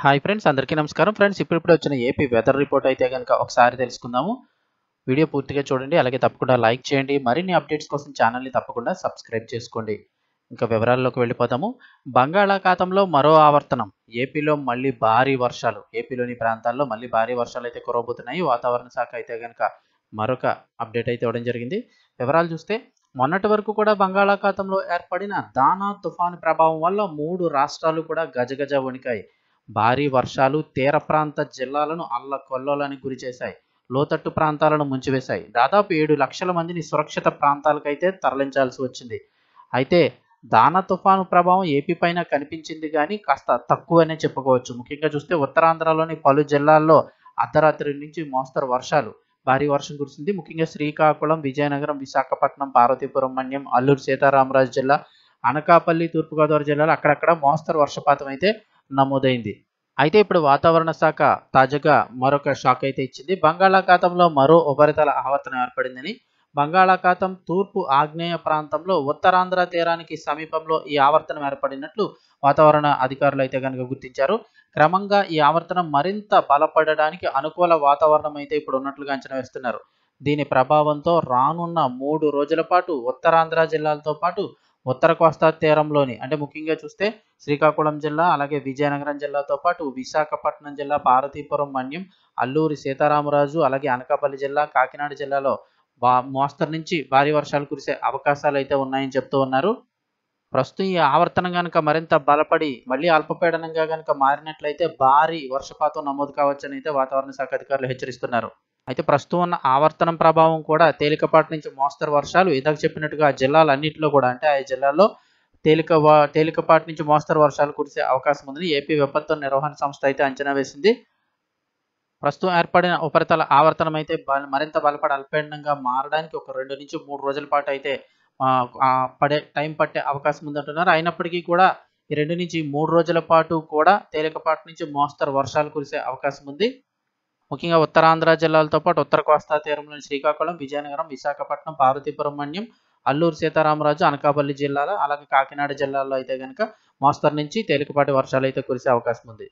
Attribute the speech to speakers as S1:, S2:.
S1: Hi friends, అందరికీ నమస్కారం. Friends, ఇప్పుడిప్పుడే వచ్చిన ఏపీ వెదర్ రిపోర్ట్ అయితే గనుక ఒకసారి తెలుసుకుందాము. వీడియో పూర్తిగా చూడండి. అలాగే తప్పకుండా లైక్ చేయండి. మరిన్ని అప్డేట్స్ కోసం ఛానల్ని తప్పకుండా సబ్స్క్రైబ్ చేసుకోండి. ఇంకా వివరాల్లోకి వెళ్ళిపోదాము. బంగాళాఖాతంలో మరో ఆవర్తనం. ఏపీలో మళ్ళీ భారీ వర్షాలు. ఏపీలోని ప్రాంతాల్లో మళ్ళీ భారీ వర్షాలు అయితే కురవబోతున్నాయి. వాతావరణ శాఖ అయితే గనుక మరొక అప్డేట్ అయితే ఇవ్వడం జరిగింది. వివరాలు చూస్తే మొన్నటి వరకు కూడా బంగాళాఖాతంలో ఏర్పడిన దానా తుఫాను ప్రభావం వల్ల 3 రాష్ట్రాలు కూడా గజగజ వణికాయి. భారీ వర్షాలు తీర ప్రాంత జిల్లాలను అల్లకల్లోలానికి గురిచేశాయి. లోతట్టు ప్రాంతాలను ముంచివేశాయి. దాదాపు 7 లక్షల మందిని సురక్షిత ప్రాంతాలకైతే తరలించాల్సి వచ్చింది. అయితే దానా తుఫాను ప్రభావం ఏపీ పైన కనిపించింది కానీ కాస్త తక్కువనే చెప్పుకోవచ్చు. ముఖ్యంగా చూస్తే ఉత్తరాంధ్రలోని పలు జిల్లాల్లో అర్ధరాత్రి నుంచి మోస్తరు వర్షాలు, భారీ వర్షం కురిసింది. ముఖ్యంగా శ్రీకాకుళం, విజయనగరం, విశాఖపట్నం, పార్వతీపురం మన్యం, అల్లూరు సీతారామరాజు జిల్లా, అనకాపల్లి, తూర్పుగోదావరి జిల్లాలో అక్కడక్కడ మోస్తరు వర్షపాతం అయితే నమోదైంది. అయితే ఇప్పుడు వాతావరణ శాఖ తాజాగా మరొక షాక్ అయితే ఇచ్చింది. బంగాళాఖాతంలో మరో ఉపరితల ఆవర్తనం ఏర్పడిందని, బంగాళాఖాతం తూర్పు ఆగ్నేయ ప్రాంతంలో ఉత్తరాంధ్ర తీరానికి సమీపంలో ఈ ఆవర్తనం ఏర్పడినట్లు వాతావరణ అధికారులు అయితే కనుక గుర్తించారు. క్రమంగా ఈ ఆవర్తనం మరింత బలపడడానికి అనుకూల వాతావరణం అయితే ఇప్పుడు ఉన్నట్లుగా అంచనా వేస్తున్నారు. దీని ప్రభావంతో రానున్న 3 రోజుల పాటు ఉత్తరాంధ్ర జిల్లాలతో పాటు ఉత్తర కోస్తా తీరంలోని అంటే ముఖ్యంగా చూస్తే శ్రీకాకుళం జిల్లా, అలాగే విజయనగరం జిల్లాతో పాటు విశాఖపట్నం జిల్లా, పార్వతీపురం మన్యం, అల్లూరి సీతారామరాజు, అలాగే అనకాపల్లి జిల్లా, కాకినాడ జిల్లాలో మోస్తరు నుంచి భారీ వర్షాలు కురిసే అవకాశాలు అయితే ఉన్నాయని చెప్తూ ఉన్నారు. ప్రస్తుతం ఈ ఆవర్తనం గనుక మరింత బలపడి మళ్ళీ అల్పపీడనంగా గనుక మారినట్లయితే భారీ వర్షపాతం నమోదు కావచ్చని అయితే వాతావరణ శాఖ అధికారులు హెచ్చరిస్తున్నారు. అయితే ప్రస్తుతం ఉన్న ఆవర్తనం ప్రభావం కూడా తేలికపాటి నుంచి మోస్తరు వర్షాలు, ఇందాక చెప్పినట్టుగా జిల్లాలన్నింటిలో కూడా అంటే ఆ జిల్లాల్లో తేలికపాటి నుంచి మోస్తరు వర్షాలు కురిసే అవకాశం ఉందని ఏపీ విపత్తు నిర్వహణ సంస్థ అయితే అంచనా వేసింది. ప్రస్తుతం ఏర్పడిన ఉపరితల ఆవర్తనం అయితే మరింత బలపడి అల్పపీడనంగా మారడానికి ఒక 2 నుంచి 3 రోజుల పాటు అయితే టైం పట్టే అవకాశం ఉందంటున్నారు. అయినప్పటికీ కూడా ఈ 2 నుంచి 3 రోజుల పాటు కూడా తేలికపాటి నుంచి మోస్తరు వర్షాలు కురిసే అవకాశం ఉంది. ముఖ్యంగా ఉత్తరాంధ్ర జిల్లాలతో పాటు ఉత్తర కోస్తా తీరంలోని శ్రీకాకుళం, విజయనగరం, విశాఖపట్నం, పార్వతీపురం మన్యం, అల్లూరు సీతారామరాజు, అనకాపల్లి జిల్లాలో, అలాగే కాకినాడ జిల్లాలో అయితే గనుక మోస్తరు నుంచి తేలికపాటి వర్షాలు అయితే కురిసే అవకాశం ఉంది.